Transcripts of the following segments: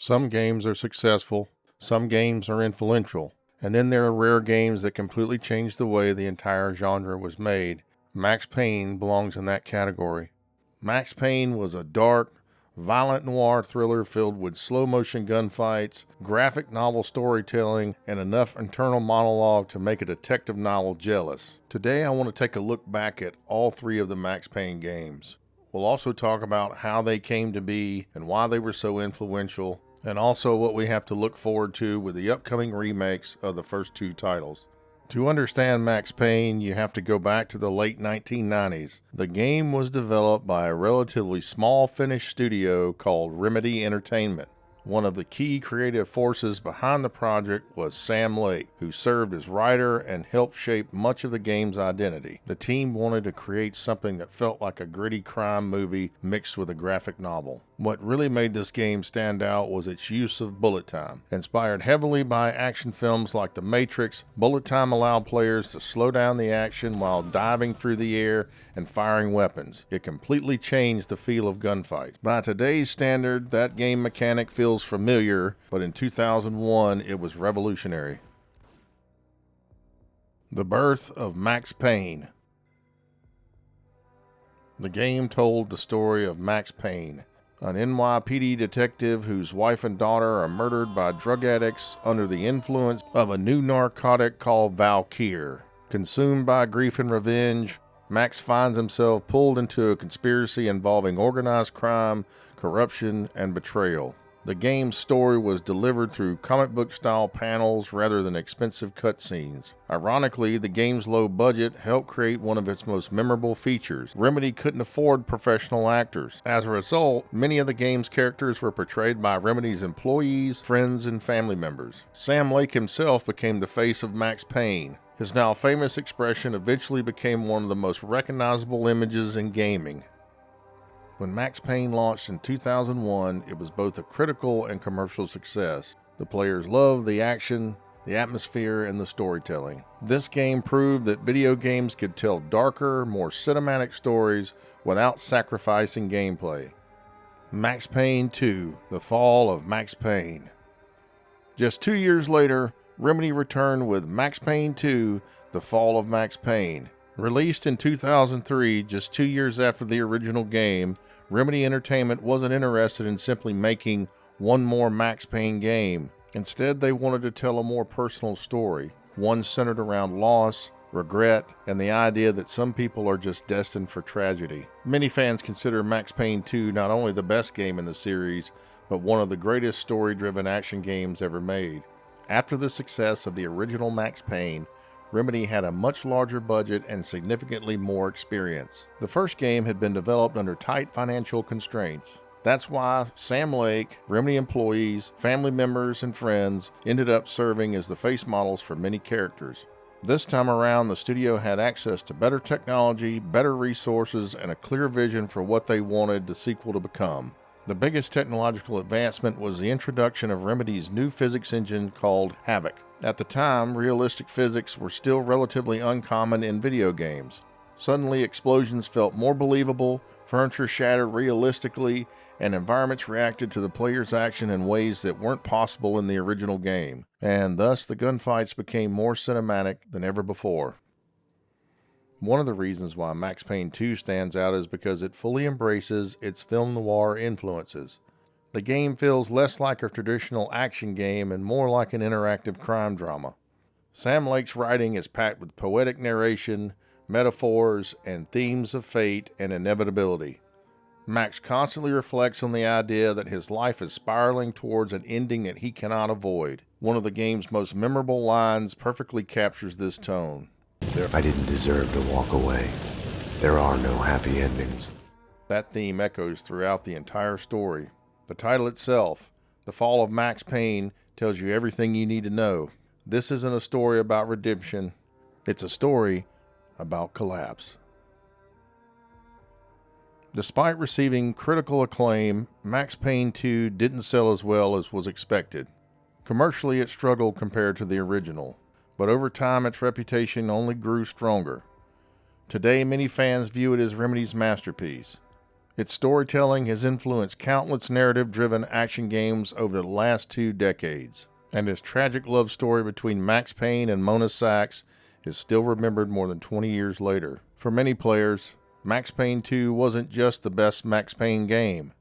Some games are successful, some games are influential, and then there are rare games that completely change the way the entire genre was made. Max Payne belongs in that category. Max Payne was a dark, violent noir thriller filled with slow-motion gunfights, graphic novel storytelling, and enough internal monologue to make a detective novel jealous. Today I want to take a look back at all three of the Max Payne games. We'll also talk about how they came to be and why they were so influential, and also what we have to look forward to with the upcoming remakes of the first two titles. To understand Max Payne, you have to go back to the late 1990s. The game was developed by a relatively small Finnish studio called Remedy Entertainment. One of the key creative forces behind the project was Sam Lake, who served as writer and helped shape much of the game's identity. The team wanted to create something that felt like a gritty crime movie mixed with a graphic novel. What really made this game stand out was its use of bullet time. Inspired heavily by action films like The Matrix, bullet time allowed players to slow down the action while diving through the air and firing weapons. It completely changed the feel of gunfights. By today's standard, that game mechanic feels familiar, but in 2001 it was revolutionary. The birth of Max Payne. The game told the story of Max Payne, an NYPD detective whose wife and daughter are murdered by drug addicts under the influence of a new narcotic called Valkyr. Consumed by grief and revenge, Max finds himself pulled into a conspiracy involving organized crime, corruption, and betrayal. The game's story was delivered through comic book style panels rather than expensive cutscenes. Ironically, the game's low budget helped create one of its most memorable features. Remedy couldn't afford professional actors. As a result, many of the game's characters were portrayed by Remedy's employees, friends, and family members. Sam Lake himself became the face of Max Payne. His now famous expression eventually became one of the most recognizable images in gaming. When Max Payne launched in 2001, it was both a critical and commercial success. The players loved the action, the atmosphere, and the storytelling. This game proved that video games could tell darker, more cinematic stories without sacrificing gameplay. Max Payne 2: The Fall of Max Payne. Just 2 years later, Remedy returned with Max Payne 2: The Fall of Max Payne. Released in 2003, just 2 years after the original game, Remedy Entertainment wasn't interested in simply making one more Max Payne game. Instead, they wanted to tell a more personal story, one centered around loss, regret, and the idea that some people are just destined for tragedy. Many fans consider Max Payne 2 not only the best game in the series, but one of the greatest story-driven action games ever made. After the success of the original Max Payne, Remedy had a much larger budget and significantly more experience. The first game had been developed under tight financial constraints. That's why Sam Lake, Remedy employees, family members, and friends ended up serving as the face models for many characters. This time around, the studio had access to better technology, better resources, and a clear vision for what they wanted the sequel to become. The biggest technological advancement was the introduction of Remedy's new physics engine called Havoc. At the time, realistic physics were still relatively uncommon in video games. Suddenly, explosions felt more believable, furniture shattered realistically, and environments reacted to the player's action in ways that weren't possible in the original game. And thus, the gunfights became more cinematic than ever before. One of the reasons why Max Payne 2 stands out is because it fully embraces its film noir influences. The game feels less like a traditional action game and more like an interactive crime drama. Sam Lake's writing is packed with poetic narration, metaphors, and themes of fate and inevitability. Max constantly reflects on the idea that his life is spiraling towards an ending that he cannot avoid. One of the game's most memorable lines perfectly captures this tone. I didn't deserve to walk away. There are no happy endings. That theme echoes throughout the entire story. The title itself, The Fall of Max Payne, tells you everything you need to know. This isn't a story about redemption. It's a story about collapse. Despite receiving critical acclaim, Max Payne 2 didn't sell as well as was expected. Commercially, it struggled compared to the original, but over time its reputation only grew stronger. Today, many fans view it as Remedy's masterpiece. Its storytelling has influenced countless narrative-driven action games over the last 2 decades, and its tragic love story between Max Payne and Mona Sachs is still remembered more than 20 years later. For many players, Max Payne 2 wasn't just the best Max Payne game.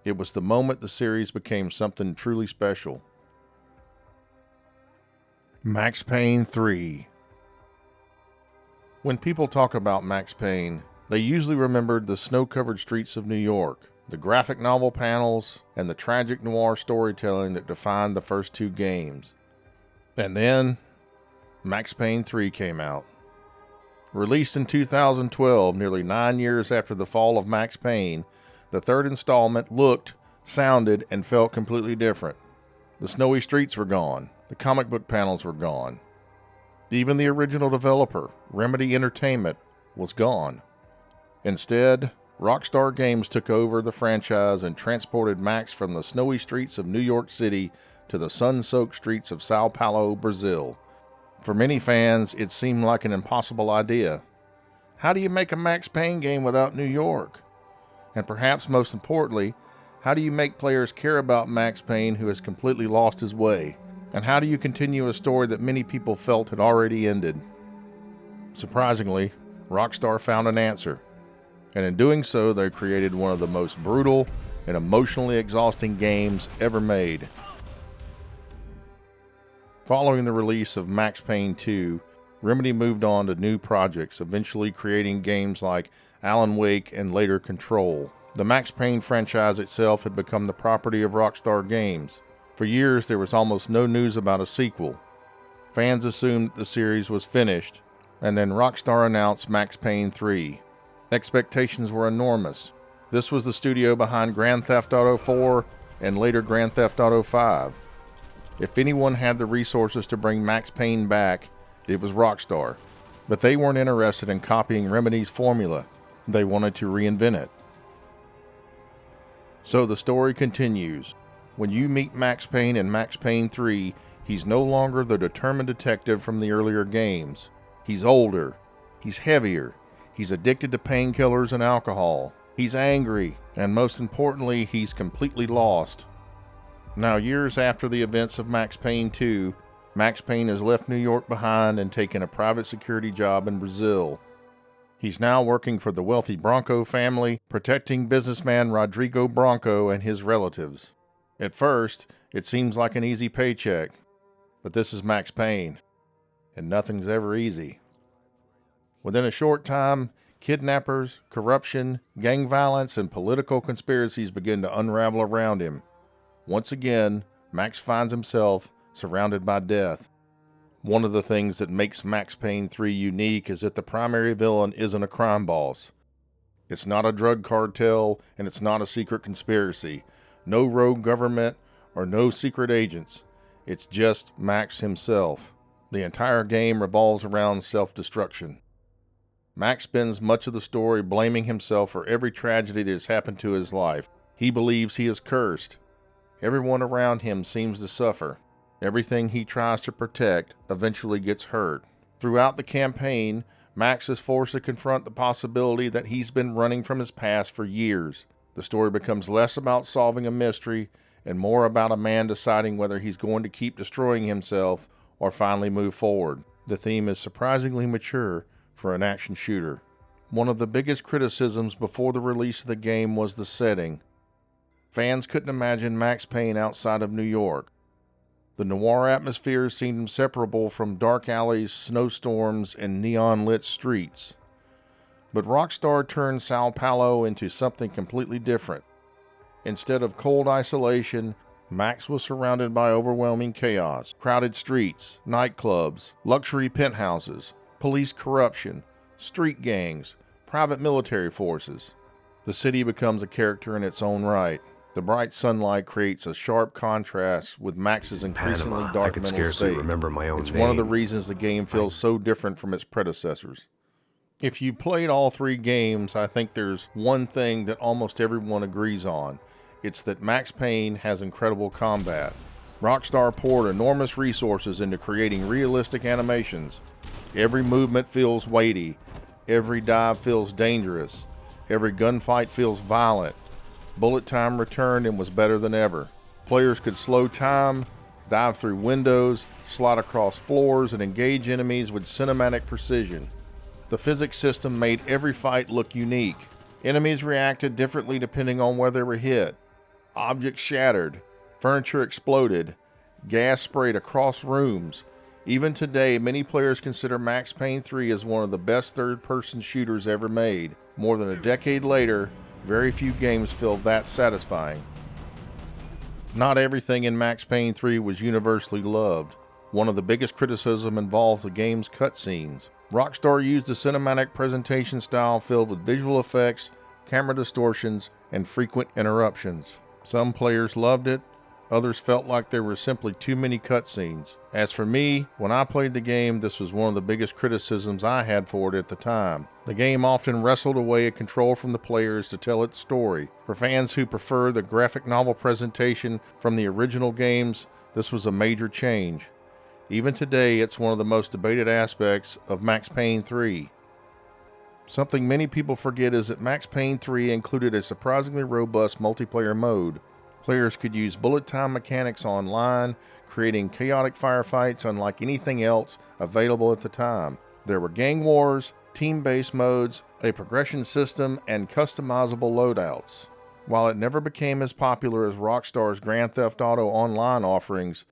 It was the moment the series became something truly special. Max Payne 3. When people talk about Max Payne, they usually remembered the snow-covered streets of New York, the graphic novel panels, and the tragic noir storytelling that defined the first 2 games. And then, Max Payne 3 came out. Released in 2012, nearly 9 years after the fall of Max Payne, the third installment looked, sounded, and felt completely different. The snowy streets were gone. The comic book panels were gone. Even the original developer, Remedy Entertainment, was gone. Instead, Rockstar Games took over the franchise and transported Max from the snowy streets of New York City to the sun-soaked streets of Sao Paulo, Brazil. For many fans, it seemed like an impossible idea. How do you make a Max Payne game without New York? And perhaps most importantly, how do you make players care about Max Payne who has completely lost his way? And how do you continue a story that many people felt had already ended? Surprisingly, Rockstar found an answer. And in doing so, they created one of the most brutal and emotionally exhausting games ever made. Following the release of Max Payne 2, Remedy moved on to new projects, eventually creating games like Alan Wake and later Control. The Max Payne franchise itself had become the property of Rockstar Games. For years, there was almost no news about a sequel. Fans assumed the series was finished, and then Rockstar announced Max Payne 3. Expectations were enormous. This was the studio behind Grand Theft Auto 4 and later Grand Theft Auto 5. If anyone had the resources to bring Max Payne back, it was Rockstar. But they weren't interested in copying Remedy's formula. They wanted to reinvent it. So the story continues. When you meet Max Payne in Max Payne 3, he's no longer the determined detective from the earlier games. He's older. He's heavier. He's addicted to painkillers and alcohol. He's angry. And most importantly, he's completely lost. Now, years after the events of Max Payne 2, Max Payne has left New York behind and taken a private security job in Brazil. He's now working for the wealthy Branco family, protecting businessman Rodrigo Branco and his relatives. At first, it seems like an easy paycheck, but this is Max Payne, and nothing's ever easy. Within a short time, kidnappers, corruption, gang violence, and political conspiracies begin to unravel around him. Once again, Max finds himself surrounded by death. One of the things that makes Max Payne 3 unique is that the primary villain isn't a crime boss. It's not a drug cartel, and it's not a secret conspiracy. No rogue government or no secret agents. It's just Max himself. The entire game revolves around self-destruction. Max spends much of the story blaming himself for every tragedy that has happened to his life. He believes he is cursed. Everyone around him seems to suffer. Everything he tries to protect eventually gets hurt. Throughout the campaign, Max is forced to confront the possibility that he's been running from his past for years. The story becomes less about solving a mystery and more about a man deciding whether he's going to keep destroying himself or finally move forward. The theme is surprisingly mature for an action shooter. One of the biggest criticisms before the release of the game was the setting. Fans couldn't imagine Max Payne outside of New York. The noir atmosphere seemed inseparable from dark alleys, snowstorms, and neon-lit streets. But Rockstar turned Sao Paulo into something completely different. Instead of cold isolation, Max was surrounded by overwhelming chaos, crowded streets, nightclubs, luxury penthouses, police corruption, street gangs, private military forces. The city becomes a character in its own right. The bright sunlight creates a sharp contrast with Max's increasingly Panama. dark I can mental scarcely state. remember my own It's name. one of the reasons the game feels so different from its predecessors. If you played all 3 games, I think there's one thing that almost everyone agrees on. It's that Max Payne has incredible combat. Rockstar poured enormous resources into creating realistic animations. Every movement feels weighty. Every dive feels dangerous. Every gunfight feels violent. Bullet time returned and was better than ever. Players could slow time, dive through windows, slide across floors, and engage enemies with cinematic precision. The physics system made every fight look unique. Enemies reacted differently depending on where they were hit. Objects shattered, furniture exploded, gas sprayed across rooms. Even today, many players consider Max Payne 3 as one of the best third-person shooters ever made. More than a decade later, very few games feel that satisfying. Not everything in Max Payne 3 was universally loved. One of the biggest criticisms involves the game's cutscenes. Rockstar used a cinematic presentation style filled with visual effects, camera distortions, and frequent interruptions. Some players loved it, others felt like there were simply too many cutscenes. As for me, when I played the game, this was one of the biggest criticisms I had for it at the time. The game often wrestled away control from the players to tell its story. For fans who prefer the graphic novel presentation from the original games, this was a major change. Even today, it's one of the most debated aspects of Max Payne 3. Something many people forget is that Max Payne 3 included a surprisingly robust multiplayer mode. Players could use bullet time mechanics online, creating chaotic firefights unlike anything else available at the time. There were gang wars, team-based modes, a progression system, and customizable loadouts. While it never became as popular as Rockstar's Grand Theft Auto Online offerings,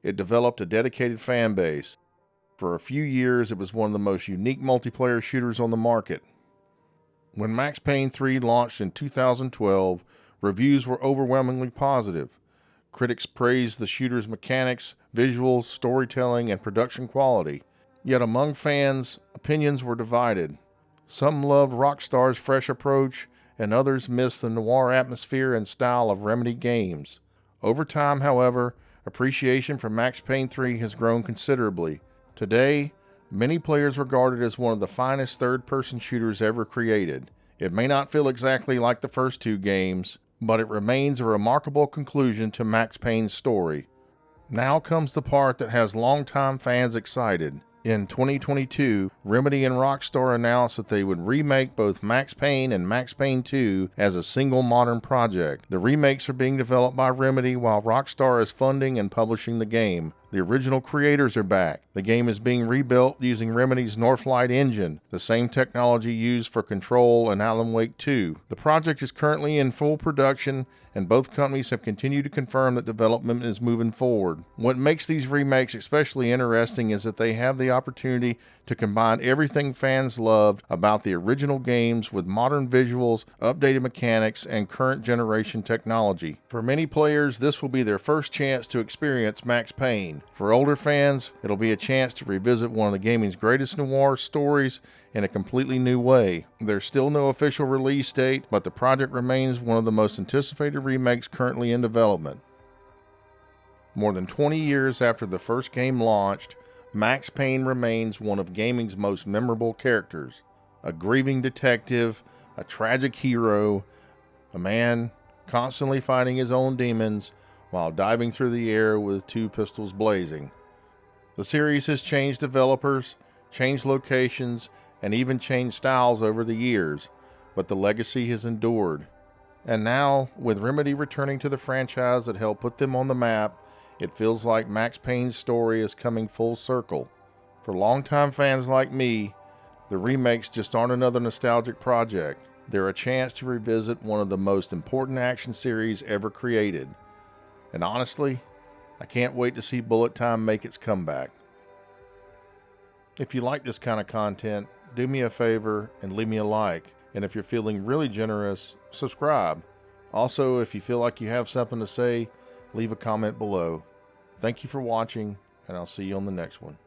it developed a dedicated fan base. For a few years, it was one of the most unique multiplayer shooters on the market. When Max Payne 3 launched in 2012, reviews were overwhelmingly positive. Critics praised the shooter's mechanics, visuals, storytelling, and production quality. Yet among fans, opinions were divided. Some loved Rockstar's fresh approach, and others missed the noir atmosphere and style of Remedy games. Over time, however, appreciation for Max Payne 3 has grown considerably. Today, many players regard it as one of the finest third-person shooters ever created. It may not feel exactly like the first two games, but it remains a remarkable conclusion to Max Payne's story. Now comes the part that has longtime fans excited. In 2022, Remedy and Rockstar announced that they would remake both Max Payne and Max Payne 2 as a single modern project. The remakes are being developed by Remedy while Rockstar is funding and publishing the game. The original creators are back. The game is being rebuilt using Remedy's Northlight engine, the same technology used for Control and Alan Wake 2. The project is currently in full production, and both companies have continued to confirm that development is moving forward. What makes these remakes especially interesting is that they have the opportunity to combine everything fans loved about the original games with modern visuals, updated mechanics, and current generation technology. For many players, this will be their first chance to experience Max Payne. For older fans, it'll be a chance to revisit one of the gaming's greatest noir stories in a completely new way. There's still no official release date, but the project remains one of the most anticipated remakes currently in development. More than 20 years after the first game launched, Max Payne remains one of gaming's most memorable characters. A grieving detective, a tragic hero, a man constantly fighting his own demons while diving through the air with two pistols blazing. The series has changed developers, changed locations, and even changed styles over the years, but the legacy has endured. And now, with Remedy returning to the franchise that helped put them on the map, it feels like Max Payne's story is coming full circle. For longtime fans like me, the remakes just aren't another nostalgic project. They're a chance to revisit one of the most important action series ever created. And honestly, I can't wait to see Bullet Time make its comeback. If you like this kind of content, do me a favor and leave me a like. And if you're feeling really generous, subscribe. Also, if you feel like you have something to say, leave a comment below. Thank you for watching, and I'll see you on the next one.